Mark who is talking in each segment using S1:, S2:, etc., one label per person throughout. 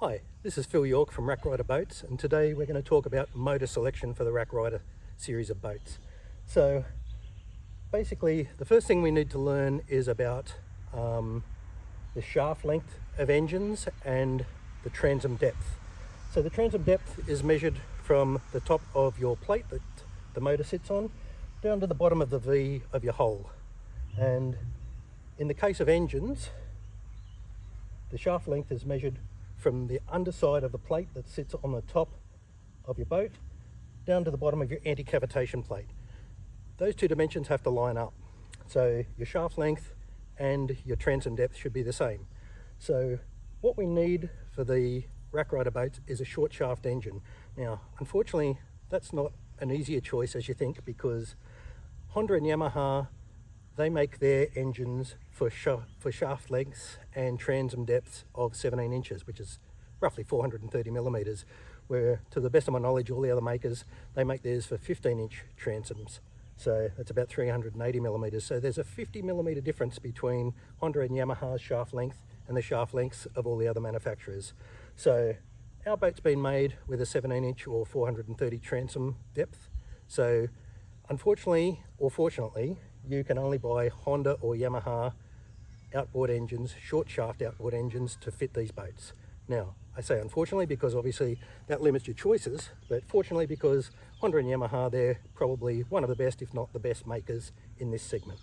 S1: Hi, this is Phil York from RackRider Boats, and today we're going to talk about motor selection for the RackRider series of boats. So basically the first thing we need to learn is about the shaft length of engines and the transom depth. So the transom depth is measured from the top of your plate that the motor sits on down to the bottom of the V of your hull. And in the case of engines, the shaft length is measured from the underside of the plate that sits on the top of your boat down to the bottom of your anti-cavitation plate. Those two dimensions have to line up. So your shaft length and your transom depth should be the same. So what we need for the RackRider boats is a short shaft engine. Now, unfortunately, that's not an easier choice as you think, because Honda and Yamaha, they make their engines for shaft lengths and transom depths of 17 inches, which is roughly 430 millimeters, where to the best of my knowledge, all the other makers, they make theirs for 15-inch transoms. So that's about 380 millimeters. So there's a 50 millimeter difference between Honda and Yamaha's shaft length and the shaft lengths of all the other manufacturers. So our boat's been made with a 17-inch or 430 transom depth. So unfortunately, or fortunately, you can only buy Honda or Yamaha outboard engines, short shaft outboard engines, to fit these boats. Now, I say unfortunately because obviously that limits your choices, but fortunately because Honda and Yamaha, they're probably one of the best, if not the best makers in this segment.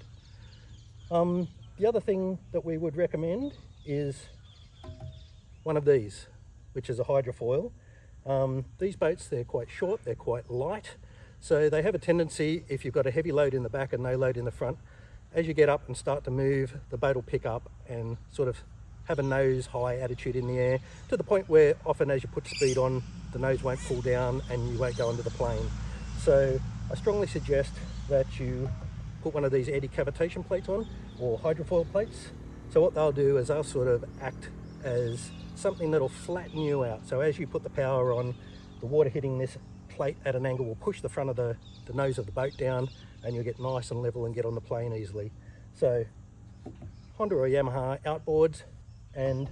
S1: The other thing that we would recommend is one of these, which is a hydrofoil. These boats, they're quite short, they're quite light, so they have a tendency, if you've got a heavy load in the back and no load in the front, as you get up and start to move, the boat will pick up and sort of have a nose high attitude in the air, to the point where often as you put speed on, the nose won't pull down and you won't go into the plane. So I strongly suggest that you put one of these anti-cavitation plates on, or hydrofoil plates. So what they'll do is they'll sort of act as something that'll flatten you out. So as you put the power on, the water hitting this plate at an angle will push the front of the nose of the boat down, and you'll get nice and level and get on the plane easily. So Honda or Yamaha outboards and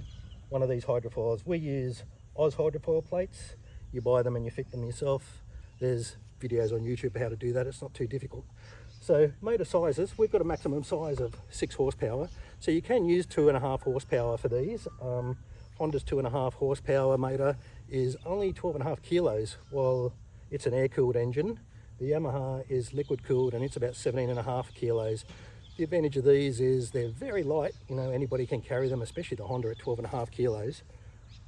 S1: one of these hydrofoils. We use Oz hydrofoil plates. You buy them and you fit them yourself. There's videos on YouTube how to do that. It's not too difficult. So motor sizes, we've got a maximum size of 6 horsepower. So you can use 2.5 horsepower for these. Honda's 2.5 horsepower motor is only 12.5 kilos, while it's an air-cooled engine. The Yamaha is liquid-cooled and it's about 17.5 kilos. The advantage of these is they're very light. You know, anybody can carry them, especially the Honda at 12.5 kilos.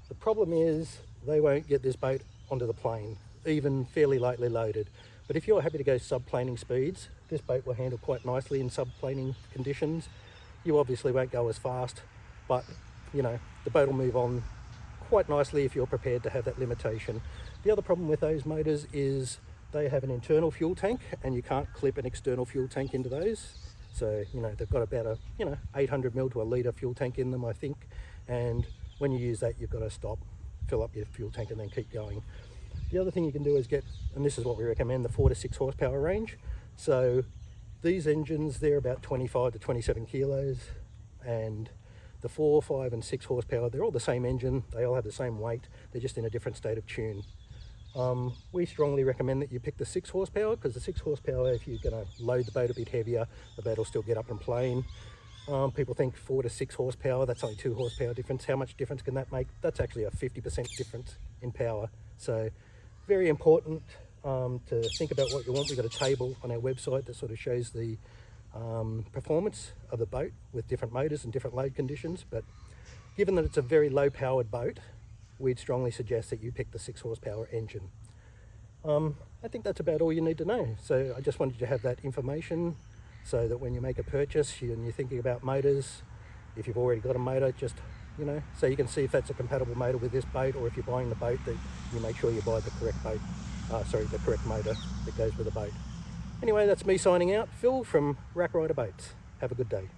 S1: The problem is they won't get this boat onto the plane, even fairly lightly loaded. But if you're happy to go subplaning speeds, this boat will handle quite nicely in subplaning conditions. You obviously won't go as fast, but you know, the boat will move on quite nicely if you're prepared to have that limitation. The other problem with those motors is they have an internal fuel tank, and you can't clip an external fuel tank into those. So, you know, they've got about a, 800 mil to a litre fuel tank in them, I think. And when you use that, you've got to stop, fill up your fuel tank and then keep going. The other thing you can do is get, and this is what we recommend, the 4 to 6 horsepower range. So these engines, they're about 25 to 27 kilos, and the 4, 5 and 6 horsepower, they're all the same engine. They all have the same weight. They're just in a different state of tune. We strongly recommend that you pick the 6 horsepower, because the 6 horsepower, if you're going to load the boat a bit heavier, the boat will still get up and plane. People think 4 to 6 horsepower, that's only 2 horsepower difference. How much difference can that make? That's actually a 50% difference in power. So very important to think about what you want. We've got a table on our website that sort of shows the performance of the boat with different motors and different load conditions. But given that it's a very low powered boat, we'd strongly suggest that you pick the 6 horsepower engine. I think that's about all you need to know. So I just wanted you to have that information so that when you make a purchase and you're thinking about motors, if you've already got a motor, just, so you can see if that's a compatible motor with this boat, or if you're buying the boat, that you make sure you buy the correct boat, the correct motor that goes with the boat. Anyway, that's me signing out. Phil from RackRider Boats. Have a good day.